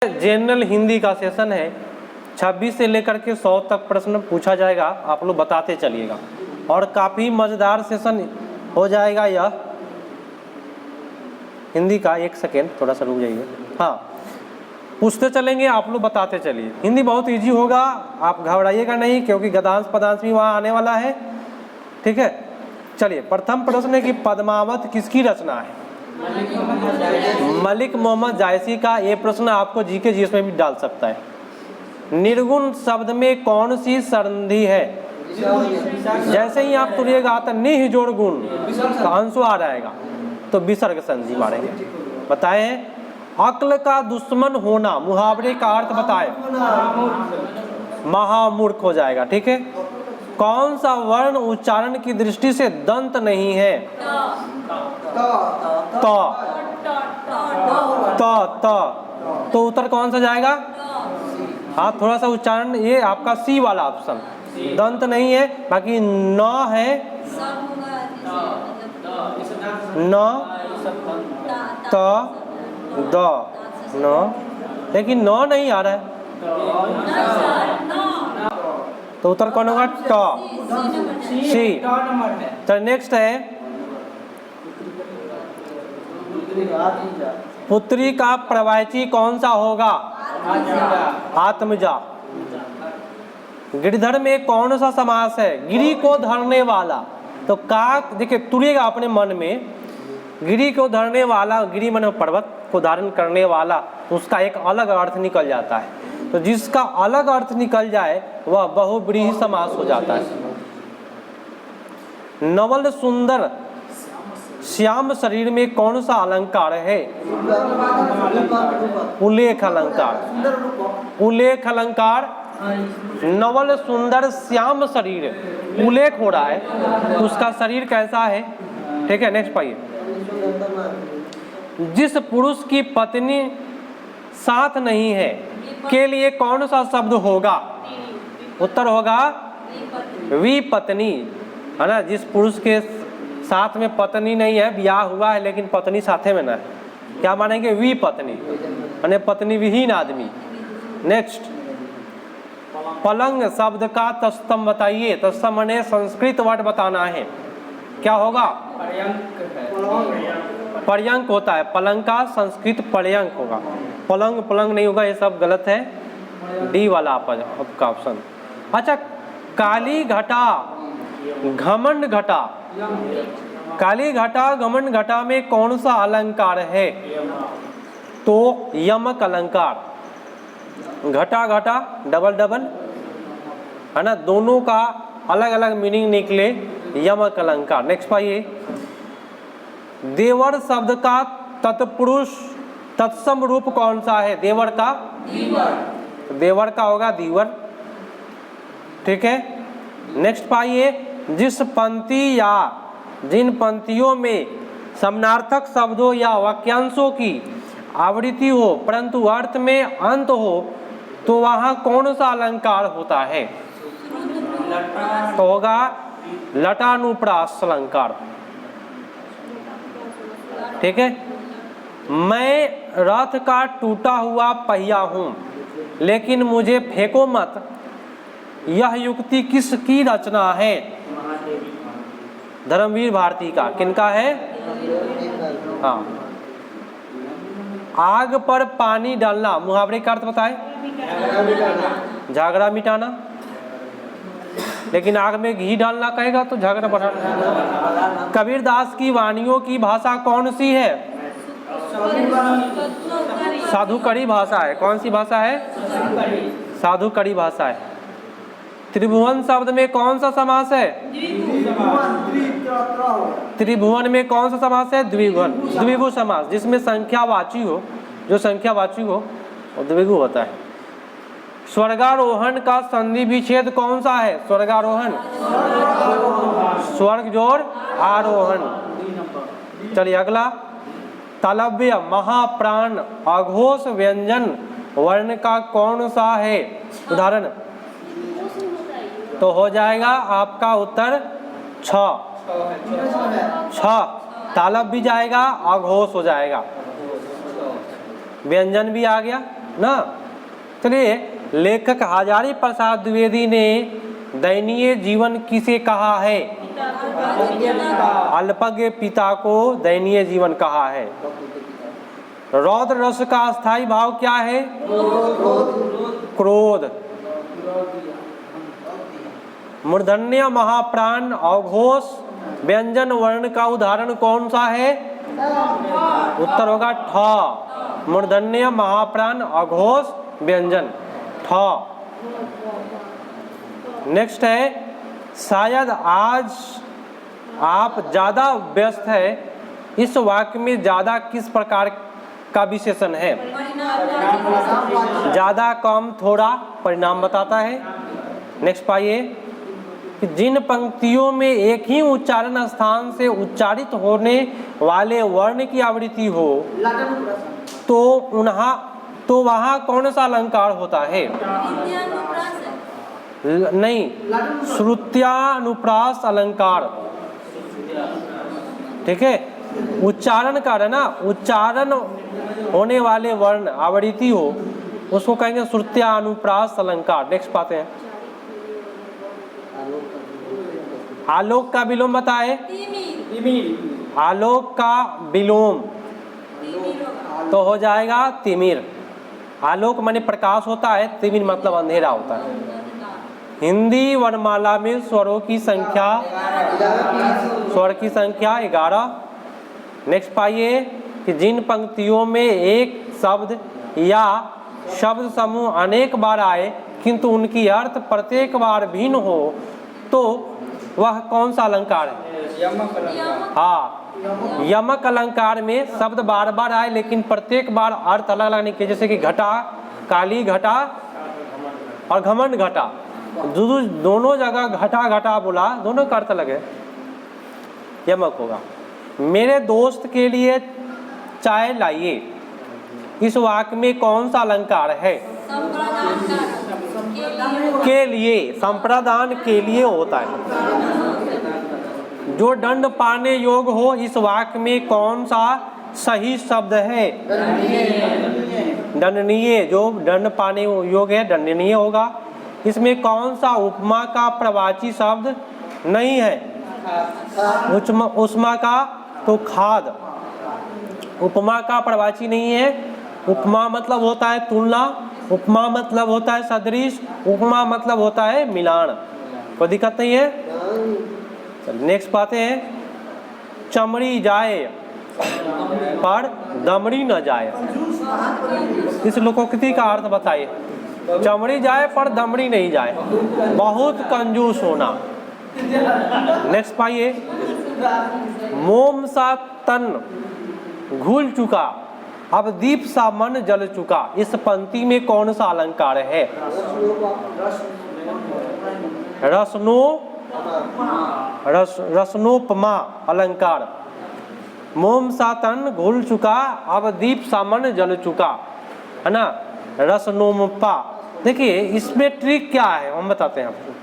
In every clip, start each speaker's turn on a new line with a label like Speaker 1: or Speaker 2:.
Speaker 1: General Hindi का session है, 26 से लेकर के 100 तक प्रश्न पूछा जाएगा, आप लोग बताते चलिएगा और काफ़ी मज़ेदार सेशन हो जाएगा यह हिंदी का। एक सेकेंड थोड़ा सा रुक जाइए। हाँ, पूछते चलेंगे, आप लोग बताते चलिए। हिंदी बहुत इजी होगा, आप घबराइएगा नहीं, क्योंकि गद्यांश पदांश भी वहाँ आने वाला है। ठीक है, चलिए। प्रथम प्रश्न है कि पद्मावत किसकी रचना है? मलिक मोहम्मद जायसी का। ये प्रश्न आपको जीके जीएस में भी डाल सकता है। निर्गुण शब्द में कौन सी संधि है? जैसे ही आप तुरिएगा तो निह जोड़ गुण का अंश आ जाएगा, तो विसर्ग संधि मारेंगे। बताए अक्ल का दुश्मन होना, मुहावरे का अर्थ बताए। महामूर्ख हो जाएगा। ठीक है। कौन सा वर्ण उच्चारण की दृष्टि से दंत नहीं है? तो उत्तर कौन सा जाएगा? हाँ, थोड़ा सा उच्चारण, ये आपका सी वाला ऑप्शन, दंत नहीं है। बाकी न है, न त द न, लेकिन न नहीं आ रहा है, तो उत्तर कौन होगा? ट, सी। तो नेक्स्ट है पुत्री का प्रवाची कौन सा होगा? आत्मजा। गिरिधर में कौन सा समास है? गिरी को धरने वाला। तो काक, देखिए तुरिएगा अपने मन में, गिरी को धरने वाला, गिरी मन पर्वत को धारण करने वाला, तो उसका एक अलग अर्थ निकल जाता है। तो जिसका अलग अर्थ निकल जाए वह बहुव्रीहि समास हो जाता है। नवल सुंदर श्याम शरीर में कौन सा अलंकार है? उल्लेख अलंकार। उल्लेख अलंकार। नवल सुंदर श्याम शरीर, उल्लेख हो रहा है, उसका शरीर कैसा है? ठीक है, नेक्स्ट पाइए। जिस पुरुष की पत्नी साथ नहीं है के लिए कौन सा शब्द होगा? उत्तर होगा विपत्नी, है ना। जिस पुरुष के साथ में पत्नी नहीं है, ब्याह हुआ है लेकिन पत्नी साथे में ना है, क्या मानेंगे? विपत्नी, यानी पत्नी विहीन आदमी। नेक्स्ट, पलंग शब्द का तत्सम बताइए। तत्सम माने संस्कृत वर्ड बताना है, क्या होगा? पर्यंक होता है। पलंग का संस्कृत पर्यंक होगा, पलंग पलंग नहीं होगा, ये सब गलत है। डी वाला आपका ऑप्शन। अच्छा, काली घटा घमंड घटा, काली घटा घमंड घटा में कौन सा अलंकार है? तो यमक अलंकार। घटा घटा डबल डबल, है ना, दोनों का अलग अलग मीनिंग निकले, यमक अलंकार। नेक्स्ट पाइए। देवर शब्द का तत्पुरुष तत्सम रूप कौन सा है? देवर का देवर का होगा दीवर। ठीक है, नेक्स्ट पाइए। जिस पंक्ति या जिन पंक्तियों में समानार्थक शब्दों या वाक्यांशों की आवृत्ति हो परंतु अर्थ में अंत हो, तो वहाँ कौन सा अलंकार होता है? तो होगा लटानुप्रास अलंकार। ठीक है। मैं रथ का टूटा हुआ पहिया हूँ, लेकिन मुझे फेंको मत, यह युक्ति किसकी रचना है? धर्मवीर भारती का। किनका है? हाँ। आग पर पानी डालना, मुहावरे का अर्थ बताए। झगड़ा मिटाना। लेकिन आग में घी डालना कहेगा तो झगड़ा बढ़ाना। कबीरदास की वाणियों की भाषा कौन सी है? साधुकरी भाषा है। कौन सी भाषा है? साधुकरी भाषा है। त्रिभुवन शब्द में कौन सा समास है? त्रिभुवन में कौन सा समास है? द्विगुण। द्विगु समास, जिसमें संख्यावाची हो, जो संख्यावाची हो वो द्विगु होता है। स्वर्गारोहण का संधि विच्छेद कौन सा है? स्वर्गारोहण, स्वर्ग जोड़ आरोहण। चलिए अगला। तालव्य महाप्राण अघोष व्यंजन वर्ण का कौन सा है? उदाहरण। तो हो जाएगा आपका उत्तर छ। तालब भी जाएगा, अघोष हो जाएगा, व्यंजन भी आ गया। ना। चलिए, लेखक हजारी प्रसाद द्विवेदी ने दयनीय जीवन किसे कहा है? अल्पज्ञ पिता को दयनीय जीवन कहा है। रौद्र रस का अस्थाई भाव क्या है? क्रोध। मूर्धन्य महाप्राण अघोष व्यंजन वर्ण का उदाहरण कौन सा है? उत्तर होगा ठ। मूर्धन्य महाप्राण अघोष व्यंजन ठ। नेक्स्ट है, शायद आज आप ज्यादा व्यस्त है। इस वाक्य में ज्यादा किस प्रकार का विशेषण है? ज्यादा, कम, थोड़ा परिणाम बताता है। नेक्स्ट पाइए कि जिन पंक्तियों में एक ही उच्चारण स्थान से उच्चारित होने वाले वर्ण की आवृत्ति हो तो वहाँ कौन सा अलंकार होता है? नहीं, श्रुत्यानुप्रास अलंकार। ठीक है, उच्चारण का है ना, उच्चारण होने वाले वर्ण आवृत्ति हो उसको कहेंगे श्रुत्यानुप्रास अलंकार। नेक्स्ट पाते हैं, आलोक का विलोम बताए। आलोक का विलोम तो हो जाएगा तिमिर। आलोक माने प्रकाश होता है, तिमिर मतलब अंधेरा होता है। हिंदी वर्णमाला में स्वरों की संख्या, स्वर की संख्या 11। नेक्स्ट पाइए कि जिन पंक्तियों में एक शब्द या शब्द समूह अनेक बार आए किंतु उनकी अर्थ प्रत्येक बार भिन्न हो तो वह कौन सा अलंकार है? हाँ, यमक अलंकार में शब्द बार बार आए लेकिन प्रत्येक बार अर्थ अलग अलग नहीं किए। जैसे कि घटा, काली घटा और घमंड घटा, दोनों जगह घटा घटा बोला, दोनों का अर्थ अलग है, यमक होगा। मेरे दोस्त के लिए चाय लाइए, इस वाक्य में कौन सा अलंकार है? के लिए, संप्रदान के लिए होता है। जो दंड पाने योग्य हो, इस वाक्य में कौन सा सही शब्द है? दंडनीय। जो दंड पाने योग्य है दंडनीय होगा। इसमें कौन सा उपमा का प्रवाची शब्द नहीं है? उष्मा का तो खाद। उपमा का प्रवाची नहीं है। उपमा मतलब होता है तुलना, उपमा मतलब होता है सदृश, उपमा मतलब होता है मिलान। कोई दिक्कत नहीं है। नेक्स्ट पाते हैं, चमड़ी जाए पर दमड़ी न जाए, इस लोकोक्ति का अर्थ बताइए। चमड़ी जाए पर दमड़ी नहीं जाए, बहुत कंजूस होना। नेक्स्ट पाइए, मोम सा तन घुल चुका अब दीप सा मन जल चुका, इस पंक्ति में कौन सा अलंकार है? रसनोपमा अलंकार। मोम सा तन घुल चुका अब दीप सा मन जल चुका, है ना, रसनोपमा। देखिए इसमें ट्रिक क्या है हम बताते हैं आपको,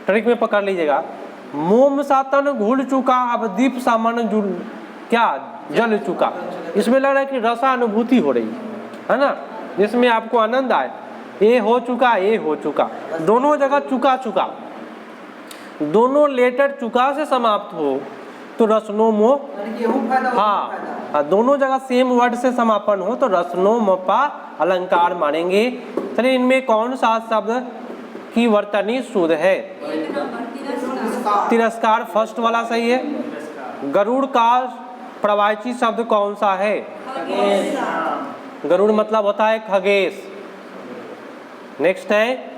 Speaker 1: ट्रिक में पकड़ लीजिएगा। मोम सा तन घुल चुका अब दीप सा मन क्या जल चुका, इसमें लग रहा है कि रसानुभूति हो रही है ना, जिसमें आपको आनंद आए। ये हो चुका, ये हो चुका, दोनों जगह चुका चुका, दोनों लेटर चुका से समाप्त हो तो रसनोमो, हाँ, दोनों जगह सेम वर्ड से समापन हो तो रसनोमपा अलंकार मानेंगे। चलिए इनमें कौन सा शब्द की वर्तनी शुद्ध है? तिरस्कार, फर्स्ट वाला सही है। गरुड़ का प्रवाची शब्द कौन सा है? गरुड़ मतलब होता है खगेश। नेक्स्ट है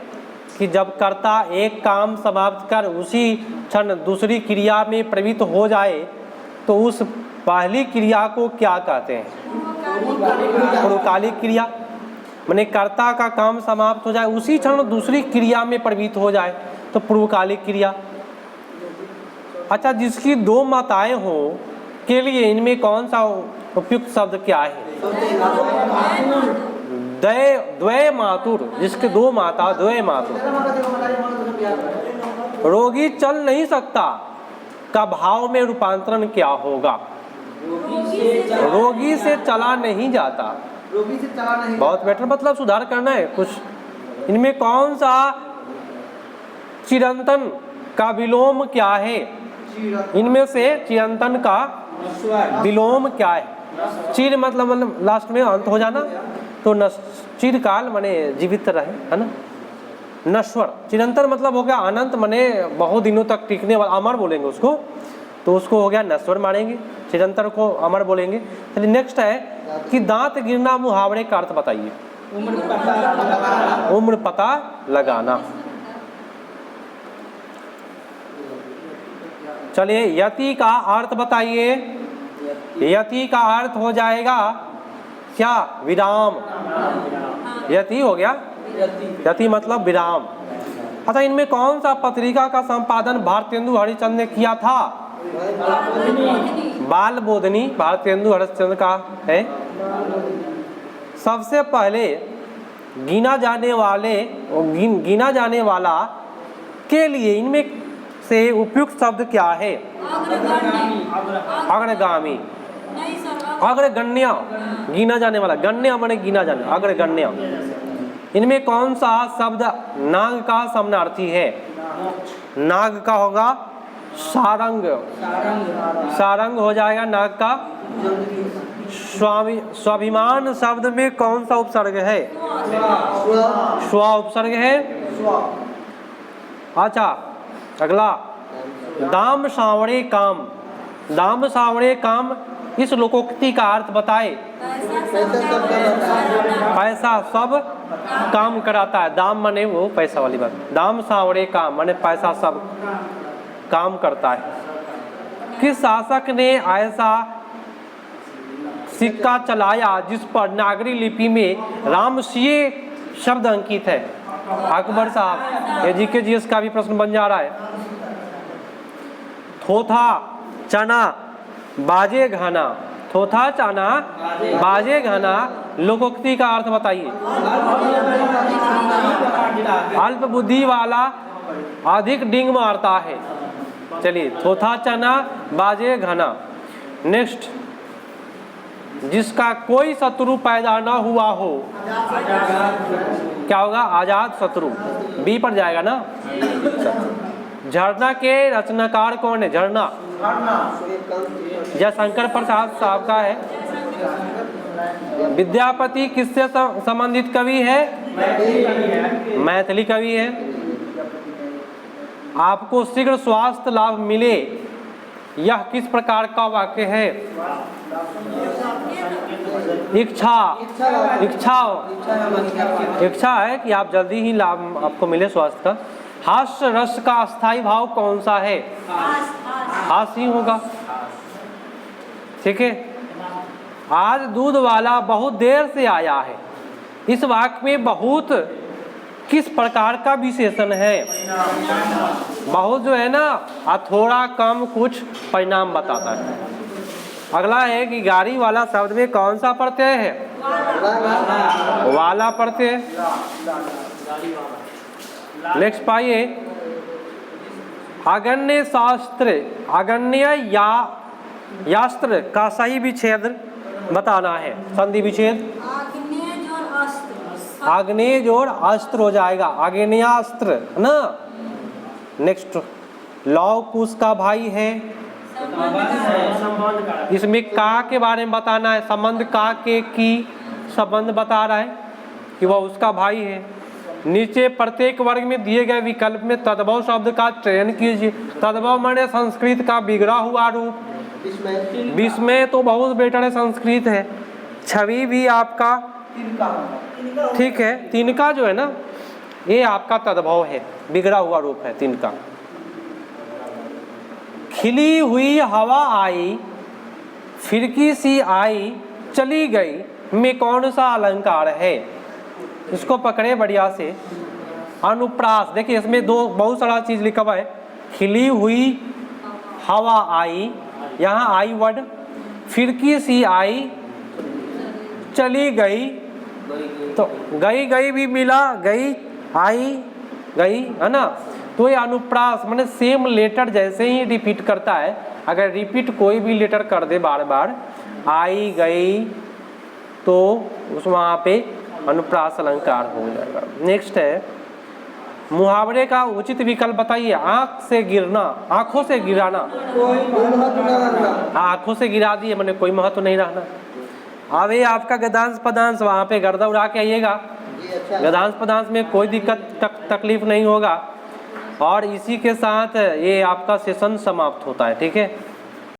Speaker 1: कि जब कर्ता एक काम समाप्त कर उसी क्षण दूसरी क्रिया में प्रवृत्त हो जाए तो उस पहली क्रिया को क्या कहते हैं? पूर्वकालिक क्रिया। माने कर्ता का काम समाप्त हो जाए उसी क्षण दूसरी क्रिया में प्रवृत्त हो जाए तो पूर्वकालिक क्रिया। अच्छा, जिसकी दो माताएं हो के लिए इनमें कौन सा उपयुक्त शब्द क्या है? द्वय मातुर, जिसके दो माता, द्वय मातुर। रोगी चल नहीं सकता का भाव में रूपांतरण क्या होगा? रोगी से चला नहीं जाता,
Speaker 2: रोगी से चला नहीं
Speaker 1: बहुत बेटर, मतलब सुधार करना है कुछ। इनमें कौन सा चिरंतन का विलोम क्या है? इनमें से चिरंतन का विलोम क्या है? चिर मतलब लास्ट में अंत हो जाना, तो चिरकाल माने जीवित रहे, है ना। नश्वर, चिरंतन मतलब हो गया अनंत, माने बहुत दिनों तक टिकने वाला, अमर बोलेंगे उसको, तो उसको हो गया नश्वर मानेंगे, चिरंतन को अमर बोलेंगे। चलिए नेक्स्ट है कि दांत गिरना मुहावरे का अर्थ बताइए। उम्र पता लगाना। चलिए यति का अर्थ बताइए। यति का अर्थ हो जाएगा क्या? विराम। यति हो गया, यति मतलब विराम। अच्छा, इनमें कौन सा पत्रिका का संपादन भारतेंदु हरिश्चंद्र ने किया था? बाल बोधनी भारतेंदु हरिश्चंद्र का है। सबसे पहले गिना जाने वाला के लिए इनमें से उपयुक्त शब्द क्या है? अग्रगामी। अग्रगण्य, गिना जाने वाला, गण्य माने गिना जाने, अग्रगण्य। इनमें कौन सा शब्द नाग का समानार्थी है? नाग का होगा सारंग, सारंग हो जाएगा नाग का। स्वाभिमान शब्द में कौन सा उपसर्ग है? स्व उपसर्ग है। अच्छा अगला, दाम सांवरे काम। दाम सांवरे काम इस लोकोक्ति का अर्थ बताए। पैसा सब काम कराता है। दाम माने वो पैसा वाली बात। दाम सांवरे काम माने पैसा सब काम करता है। किस शासक ने ऐसा सिक्का चलाया जिस पर नागरी लिपि में रामसिंह शब्द अंकित है? अकबर साहब। ये जीके जीएस का भी प्रश्न बन जा रहा है। थोथा चना बाजे घाना। थोथा चना बाजे घाना लोकोक्ति का अर्थ बताइए। अल्प बुद्धि वाला अधिक डिंग मारता है। चलिए, थोथा चना बाजे घना। नेक्स्ट, जिसका कोई शत्रु पैदा न हुआ हो, क्या होगा? आजाद शत्रु। बी पर जाएगा ना। झरना के रचनाकार कौन है? झरना जयशंकर प्रसाद साहब का है। विद्यापति किससे संबंधित कवि है? मैथिली कवि है। आपको शीघ्र स्वास्थ्य लाभ मिले, यह किस प्रकार का वाक्य है? इच्छा। इच्छा इच्छा है कि आप जल्दी ही लाभ आपको मिले स्वास्थ्य का। हास्य रस का अस्थाई भाव कौन सा है? हास्य ही होगा। ठीक है। आज दूध वाला बहुत देर से आया है, इस वाक्य में बहुत किस प्रकार का विशेषण है? बहुत जो है ना, थोड़ा कम कुछ परिणाम बताता है। अगला है कि गाड़ी वाला शब्द में कौन सा प्रत्यय है? वाला प्रत्यय। नेक्स्ट पाइए, अगण्य शास्त्र, अगण्य या यास्त्र का सही विच्छेद बताना है। संधि विच्छेद। आग्नेय जोड़ अस्त्र हो जाएगा, आग्नेयास्त्र, है ना। नेक्स्ट, लौह कुश का भाई है। इसमें का के बारे में बताना है। संबंध का के की संबंध बता रहा है कि वह उसका भाई है। नीचे प्रत्येक वर्ग में दिए गए विकल्प में तद्भव शब्द का चयन कीजिए। तद्भव माने संस्कृत का बिगड़ा हुआ रूप। विस्मय तो बहुत बेटर है, संस्कृत है। छवि भी आपका ठीक है। तिनका जो है ना, ये आपका तद्भव है, बिगड़ा हुआ रूप है तिनका। खिली हुई हवा आई, फिरकी सी आई, चली गई में कौन सा अलंकार है? इसको पकड़े बढ़िया से। अनुप्रास, देखिए इसमें दो बहुत सारा चीज लिखा हुआ है। खिली हुई हवा आई, यहाँ आई वर्ड, फिरकी सी आई, चली गई, तो गई गई भी मिला, गई आई गई, है ना। तो ये अनुप्रास माने सेम लेटर जैसे ही रिपीट करता है। अगर रिपीट कोई भी लेटर कर दे बार बार, आई गई, तो उस वहाँ पे अनुप्रास अलंकार हो जाएगा। नेक्स्ट है मुहावरे का उचित विकल्प बताइए। आंख से गिरना, आंखों से गिराना, आंखों से गिरा दिए मैंने कोई महत्व नहीं रहना। अब ये आपका गद्यांश पदांश वहाँ पे गर्दा उड़ा के आइएगा। गद्यांश पदांश में कोई दिक्कत तकलीफ नहीं होगा। और इसी के साथ ये आपका सेशन समाप्त होता है। ठीक है।